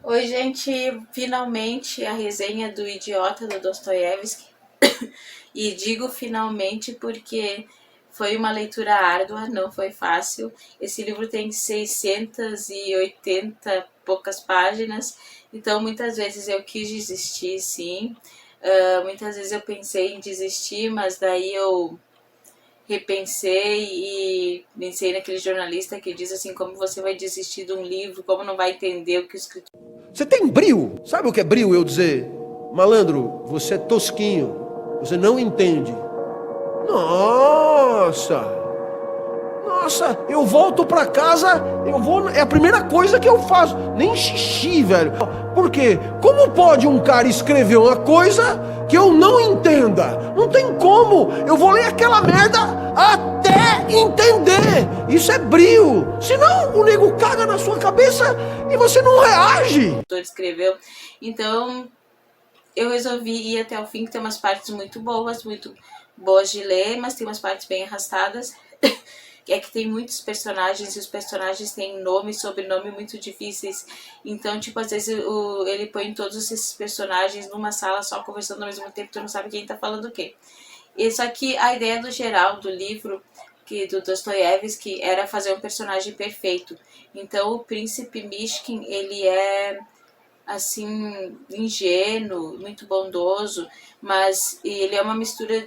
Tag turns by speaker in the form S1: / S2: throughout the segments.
S1: Oi, gente, finalmente a resenha do Idiota do Dostoiévski. E digo finalmente porque foi uma leitura árdua, não foi fácil. Esse livro tem 680 poucas páginas, então muitas vezes eu quis desistir, sim. Muitas vezes eu pensei em desistir, mas daí eu repensei e pensei naquele jornalista que diz assim, como você vai desistir de um livro, como não vai entender o que o escritor...
S2: Você tem brio? Sabe o que é brio? Eu dizer, malandro, você é tosquinho, você não entende. Nossa! Nossa, eu volto pra casa, é a primeira coisa que eu faço. Nem xixi, velho. Por quê? Como pode um cara escrever uma coisa que eu não entenda? Não tem como. Eu vou ler aquela merda até entender. Isso é brio. Senão o nego caga na sua cabeça e você não reage.
S1: escreveu. Então, eu resolvi ir até o fim, que tem umas partes muito boas de ler, mas tem umas partes bem arrastadas. É que tem muitos personagens e os personagens têm nome e sobrenome muito difíceis. Então, tipo, às vezes ele põe todos esses personagens numa sala só conversando ao mesmo tempo, tu não sabe quem tá falando o quê. E só que a ideia do geral do livro do Dostoiévski era fazer um personagem perfeito. Então, o príncipe Mishkin, ele é assim, ingênuo, muito bondoso, mas ele é uma mistura,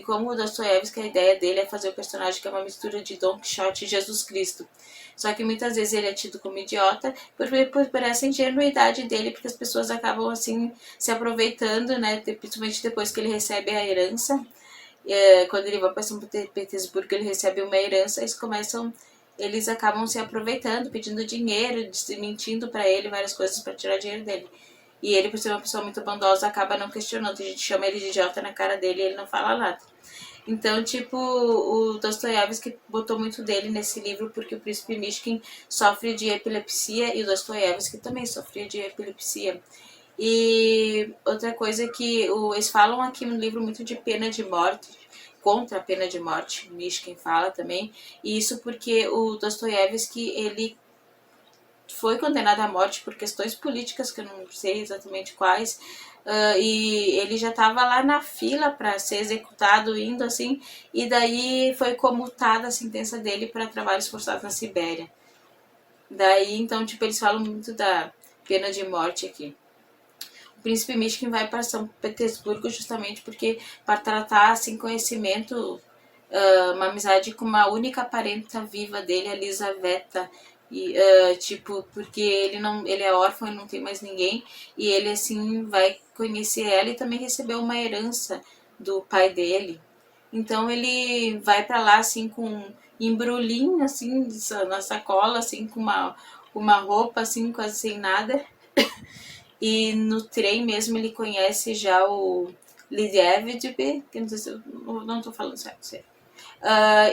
S1: como o Dostoiévski, a ideia dele é fazer o personagem que é uma mistura de Don Quixote e Jesus Cristo. Só que muitas vezes ele é tido como idiota por essa ingenuidade dele, porque as pessoas acabam assim se aproveitando, né, principalmente depois que ele recebe a herança. Quando ele vai para São Petersburgo, ele recebe uma herança, eles acabam se aproveitando, pedindo dinheiro, mentindo para ele várias coisas para tirar dinheiro dele. E ele, por ser uma pessoa muito bondosa, acaba não questionando. A gente chama ele de idiota na cara dele e ele não fala nada. Então, tipo, o Dostoiévski botou muito dele nesse livro porque o príncipe Mishkin sofre de epilepsia e o Dostoiévski também sofria de epilepsia. E outra coisa que eles falam aqui no livro muito de pena de morte, contra a pena de morte, Mishkin fala também, e isso porque o Dostoiévski, ele foi condenado à morte por questões políticas, que eu não sei exatamente quais, e ele já estava lá na fila para ser executado, indo assim, e daí foi comutada a sentença dele para trabalhos forçados na Sibéria. Daí, então, tipo, eles falam muito da pena de morte aqui. O príncipe Mishkin vai para São Petersburgo justamente porque para tratar assim conhecimento, uma amizade com uma única parenta viva dele, a Lisaveta. E, tipo, porque ele é órfão e não tem mais ninguém, e ele assim vai conhecer ela e também recebeu uma herança do pai dele. Então ele vai para lá assim com um embrulhinho assim na sacola, assim com uma roupa assim quase sem nada. E no trem mesmo ele conhece já o Lidevdb, que não sei se eu não tô falando sério.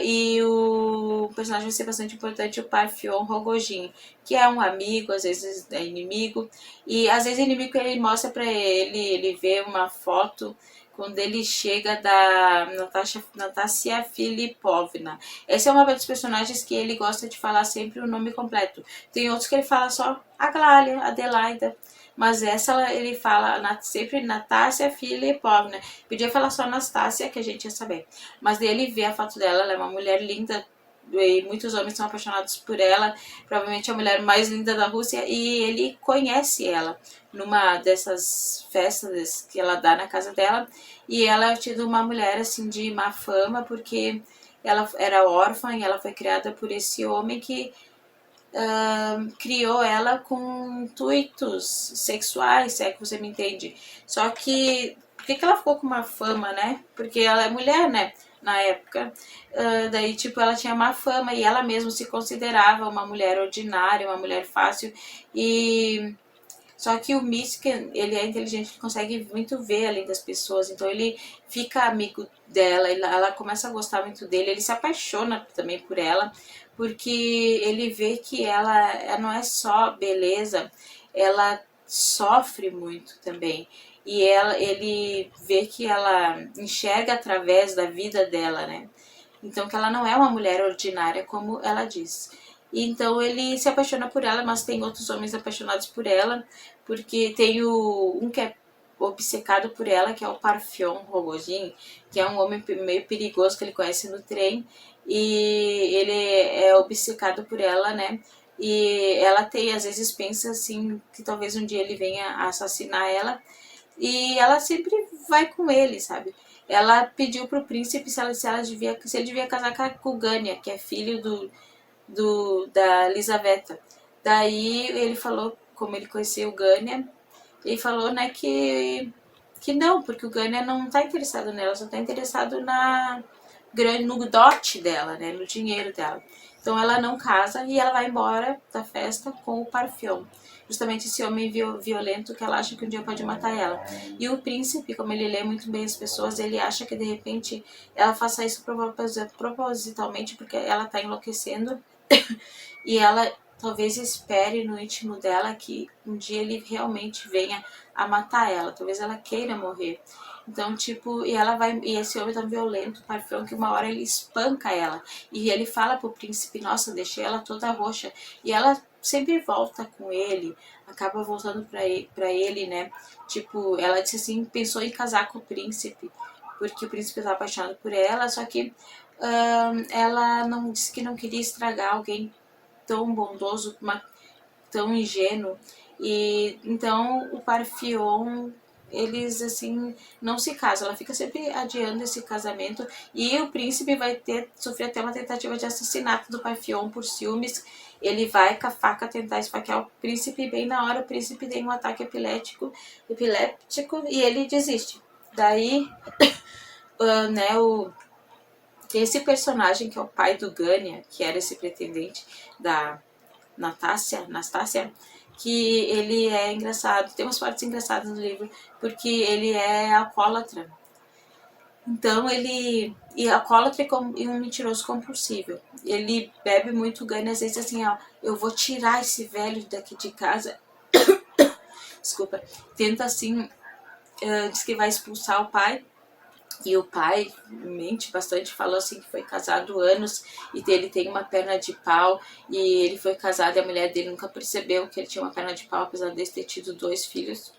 S1: E o personagem vai ser bastante importante, o Parfion Rogojin, que é um amigo, às vezes é inimigo, e às vezes é inimigo que ele mostra pra ele vê uma foto quando ele chega da Natasha Filipovna. Essa é uma dos personagens que ele gosta de falar sempre o nome completo. Tem outros que ele fala só Aglália, Adelaida, mas essa ele fala sempre Natasha Filipovna. Podia falar só Anastácia, que a gente ia saber. Mas daí ele vê a foto dela, ela é uma mulher linda, e muitos homens são apaixonados por ela, provavelmente a mulher mais linda da Rússia, e ele conhece ela numa dessas festas que ela dá na casa dela, e ela é tida uma mulher assim de má fama, porque ela era órfã e ela foi criada por esse homem que criou ela com intuitos sexuais, se é que você me entende. Só que, por que ela ficou com uma fama, né? Porque ela é mulher, né? Na época. Daí, tipo, ela tinha má fama e ela mesma se considerava uma mulher ordinária, uma mulher fácil. E só que o Miskin, ele é inteligente, ele consegue muito ver além das pessoas, então ele fica amigo dela, ela começa a gostar muito dele, ele se apaixona também por ela, porque ele vê que ela não é só beleza, ela sofre muito também. E ele vê que ela enxerga através da vida dela, né? Então que ela não é uma mulher ordinária, como ela diz. E então ele se apaixona por ela, mas tem outros homens apaixonados por ela, porque tem um que é obcecado por ela, que é o Parfion Rogojin, que é um homem meio perigoso que ele conhece no trem, e ele é obcecado por ela, né? E ela tem, às vezes pensa assim, que talvez um dia ele venha a assassinar ela, e ela sempre vai com ele, sabe? Ela pediu pro príncipe se ele devia casar com o Ganya, que é filho da Elisaveta. Daí ele falou, como ele conheceu o Ganya, ele falou, né, que não, porque o Ganya não tá interessado nela, só tá interessado no dote dela, né, no dinheiro dela. Então ela não casa e ela vai embora da festa com o Parfion. Justamente esse homem violento que ela acha que um dia pode matar ela. E o príncipe, como ele lê muito bem as pessoas, ele acha que de repente ela faça isso propositalmente porque ela tá enlouquecendo e ela talvez espere no íntimo dela que um dia ele realmente venha a matar ela, talvez ela queira morrer. Então, tipo, e esse homem tão violento, Parfion, que uma hora ele espanca ela. E ele fala pro príncipe, nossa, deixei ela toda roxa. E ela sempre volta com ele, acaba voltando pra ele, né? Tipo, ela disse assim, pensou em casar com o príncipe, porque o príncipe estava apaixonado por ela, só que ela não disse que não queria estragar alguém tão bondoso, tão ingênuo. E então o Parfion, eles assim não se casam, ela fica sempre adiando esse casamento e o príncipe vai sofrer até uma tentativa de assassinato do Parfion por ciúmes. Ele vai com a faca tentar esfaquear o príncipe e bem na hora o príncipe tem um ataque epiléptico e ele desiste. Daí, né, tem esse personagem que é o pai do Ganya, que era esse pretendente da Nastácia, que ele é engraçado, tem umas partes engraçadas no livro, porque ele é alcoólatra. Então ele é alcoólatra e um mentiroso compulsivo. Ele bebe muito, ganha às vezes assim, ó, eu vou tirar esse velho daqui de casa. Desculpa. Tenta assim, diz que vai expulsar o pai. E o pai mente bastante, falou assim que foi casado anos e ele tem uma perna de pau e ele foi casado e a mulher dele nunca percebeu que ele tinha uma perna de pau, apesar de ter tido 2 filhos.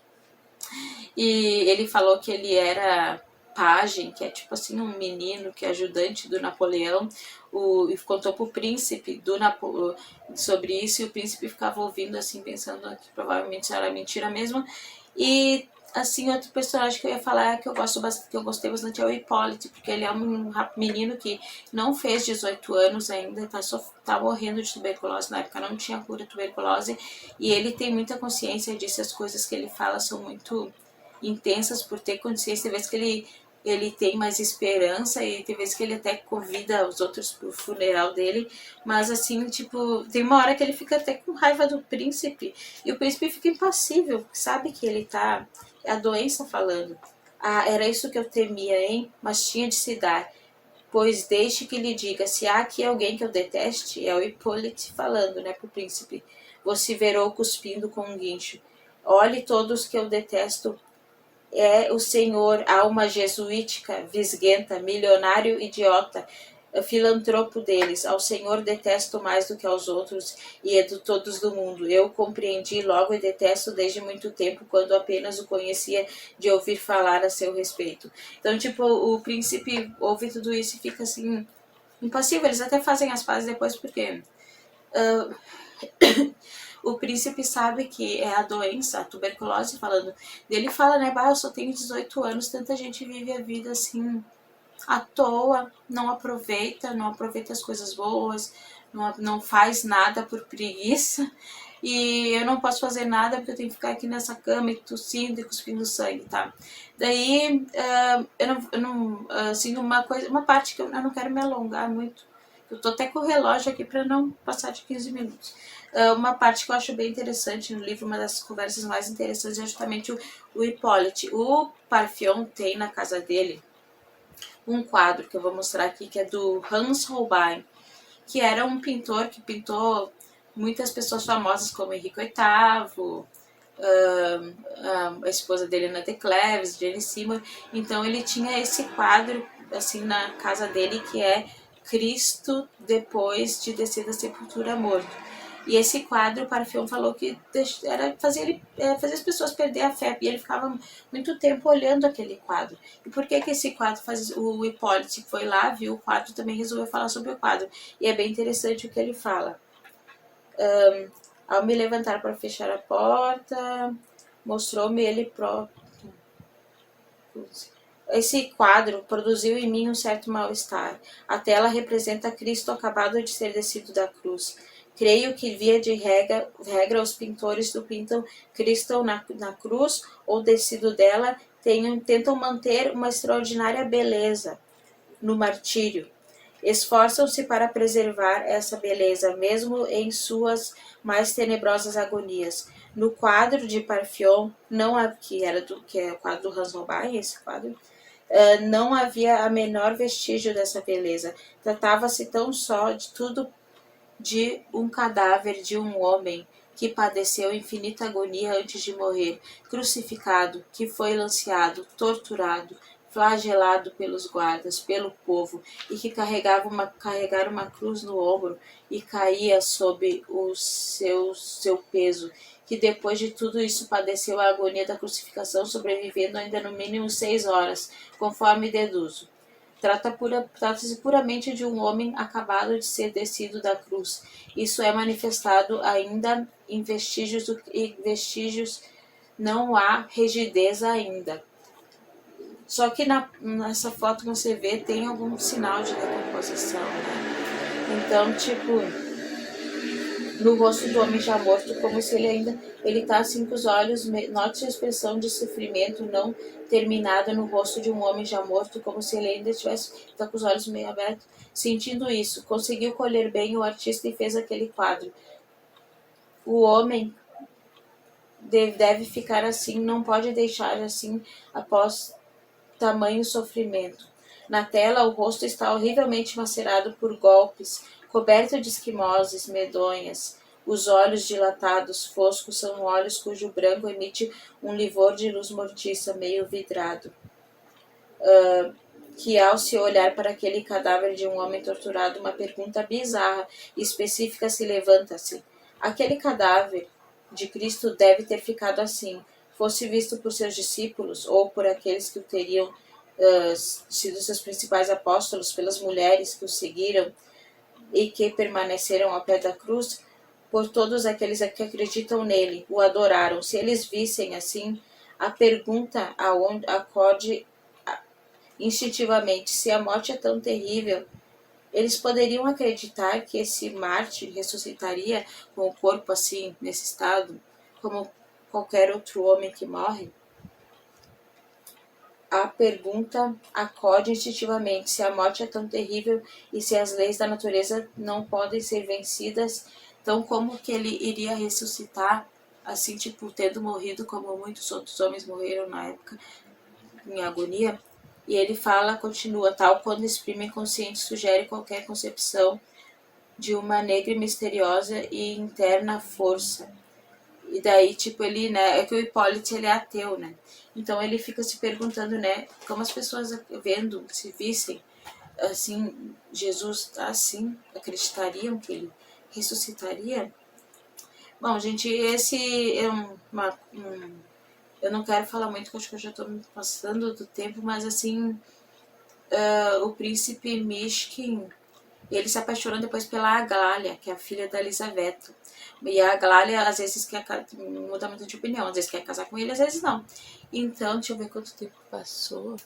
S1: E ele falou que ele era pajem, que é tipo assim um menino que é ajudante do Napoleão, e contou pro príncipe sobre isso e o príncipe ficava ouvindo assim, pensando que provavelmente era mentira mesmo. E assim, outro personagem que eu ia falar que eu gostei bastante é o Hipólito, porque ele é um menino que não fez 18 anos ainda, tá morrendo de tuberculose, na época não tinha cura de tuberculose, e ele tem muita consciência disso, as coisas que ele fala são muito intensas por ter consciência, tem vezes que ele tem mais esperança e tem vezes que ele até convida os outros pro funeral dele, mas assim, tipo, tem uma hora que ele fica até com raiva do príncipe e o príncipe fica impassível, sabe que ele tá, é a doença falando. Ah, era isso que eu temia, hein? Mas tinha de se dar. Pois deixe que lhe diga, se há aqui alguém que eu deteste, é o Hipólito falando, né, pro príncipe. Você verou cuspindo com um guincho. Olhe todos que eu detesto, é o senhor alma jesuítica, visguenta, milionário idiota, filantropo deles. Ao senhor detesto mais do que aos outros e é de todos do mundo. Eu compreendi logo e detesto desde muito tempo, quando apenas o conhecia de ouvir falar a seu respeito. Então, tipo, o príncipe ouve tudo isso e fica assim, impassível. Eles até fazem as pazes depois porque o príncipe sabe que é a doença, a tuberculose, falando. Ele fala, né, eu só tenho 18 anos, tanta gente vive a vida assim, à toa, não aproveita as coisas boas, não faz nada por preguiça, e eu não posso fazer nada porque eu tenho que ficar aqui nessa cama e tossindo e cuspindo sangue, tá? Daí, eu não assim, uma parte que eu não quero me alongar muito, eu tô até com o relógio aqui para não passar de 15 minutos. Uma parte que eu acho bem interessante no livro, uma das conversas mais interessantes é justamente o Hipólito. O Parfion tem na casa dele um quadro que eu vou mostrar aqui, que é do Hans Holbein, que era um pintor que pintou muitas pessoas famosas como Henrique VIII, a esposa dele, Ana de Cleves, Jane Seymour. Então ele tinha esse quadro assim na casa dele que é Cristo depois de descer da sepultura morto. E esse quadro, o Parfion falou que era fazer as pessoas perder a fé, e ele ficava muito tempo olhando aquele quadro. E por que esse quadro faz? O Hipólito foi lá, viu o quadro, também resolveu falar sobre o quadro. E é bem interessante o que ele fala. Ao me levantar para fechar a porta, mostrou-me ele próprio. Esse quadro produziu em mim um certo mal-estar. A tela representa Cristo acabado de ser descido da cruz. Creio que, via de regra, os pintores do pintam Cristo na cruz ou descido dela tentam manter uma extraordinária beleza no martírio. Esforçam-se para preservar essa beleza, mesmo em suas mais tenebrosas agonias. No quadro de Parfion, que é o quadro do Hans Holbein, esse quadro, não havia a menor vestígio dessa beleza. Tratava-se tão só de um cadáver de um homem que padeceu infinita agonia antes de morrer, crucificado, que foi lanceado, torturado, flagelado pelos guardas, pelo povo, e que carregara uma cruz no ombro e caía sob o seu peso, que depois de tudo isso padeceu a agonia da crucificação, sobrevivendo ainda no mínimo 6 horas, conforme deduzo. Trata-se puramente de um homem acabado de ser descido da cruz. Isso é manifestado ainda em vestígios, não há rigidez ainda. Só que nessa foto que você vê tem algum sinal de decomposição, né? Então, tipo, no rosto do homem já morto, como se ele tá assim com os olhos, note a expressão de sofrimento não terminada no rosto de um homem já morto, como se ele ainda tá com os olhos meio abertos, sentindo isso. Conseguiu colher bem o artista e fez aquele quadro. O homem deve ficar assim, não pode deixar assim após tamanho sofrimento. Na tela, o rosto está horrivelmente macerado por golpes, coberto de esquimoses medonhas. Os olhos dilatados, foscos, são olhos cujo branco emite um livor de luz mortiça, meio vidrado, que ao se olhar para aquele cadáver de um homem torturado, uma pergunta bizarra e específica se levanta-se. Aquele cadáver de Cristo deve ter ficado assim, fosse visto por seus discípulos ou por aqueles que o teriam sido seus principais apóstolos, pelas mulheres que o seguiram e que permaneceram ao pé da cruz, por todos aqueles que acreditam nele, o adoraram. Se eles vissem assim, a pergunta acode instintivamente: se a morte é tão terrível, eles poderiam acreditar que esse mártir ressuscitaria com o corpo assim, nesse estado, como qualquer outro homem que morre? A pergunta acode instintivamente: se a morte é tão terrível e se as leis da natureza não podem ser vencidas, então como que ele iria ressuscitar, assim, tipo, tendo morrido como muitos outros homens morreram na época, em agonia? E ele continua, tal quando exprime inconsciente sugere qualquer concepção de uma negra e misteriosa e interna força. E daí, tipo, ele, né, é que o Hipólito, ele é ateu, né? Então ele fica se perguntando, né, como as pessoas vendo, se vissem, assim, Jesus assim, acreditariam que ele ressuscitaria? Bom, gente, esse é eu não quero falar muito, porque acho que eu já estou me passando do tempo, mas assim, o príncipe Mishkin, ele se apaixona depois pela Aglália, que é a filha da Elisaveta. E a Aglália, às vezes, muda muito de opinião. Às vezes quer casar com ele, às vezes não. Então, deixa eu ver quanto tempo passou.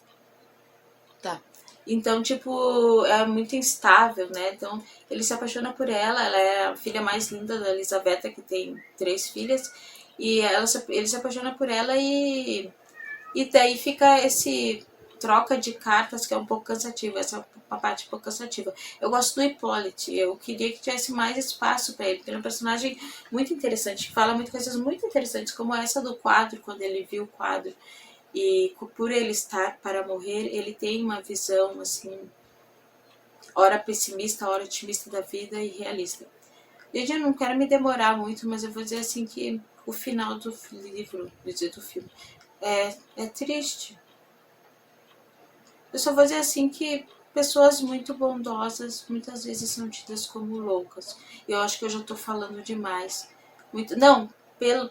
S1: Tá. Então, tipo, é muito instável, né? Então, ele se apaixona por ela. Ela é a filha mais linda da Elisaveta, que tem 3 filhas. E ele se apaixona por ela e daí fica esse troca de cartas que é um pouco cansativa, essa é uma parte um pouco cansativa. Eu gosto do Hipólito, eu queria que tivesse mais espaço para ele, porque ele é um personagem muito interessante, que fala muitas coisas muito interessantes, como essa do quadro, quando ele viu o quadro. E por ele estar para morrer, ele tem uma visão, assim, ora pessimista, ora otimista da vida e realista. Gente, eu não quero me demorar muito, mas eu vou dizer assim que o final do livro, do filme, é triste. Eu só vou dizer assim que pessoas muito bondosas muitas vezes são tidas como loucas. Eu acho que eu já tô falando demais. Não,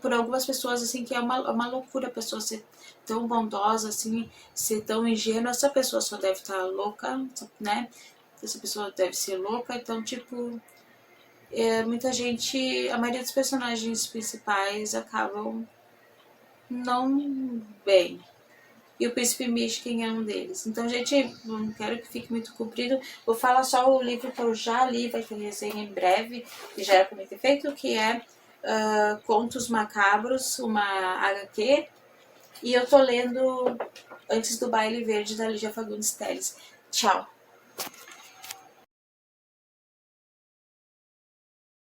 S1: por algumas pessoas, assim, que é uma loucura a pessoa ser tão bondosa, assim, ser tão ingênua. Essa pessoa só deve estar louca, né? Essa pessoa deve ser louca, então, tipo, muita gente, a maioria dos personagens principais acabam não bem. E o Príncipe Michigan é um deles. Então, gente, não quero que fique muito comprido. Vou falar só o livro que eu já li, vai ter resenha em breve, que já era para mim ter feito, que é Contos Macabros, uma HQ. E eu tô lendo Antes do Baile Verde, da Lígia Fagundes Telles. Tchau!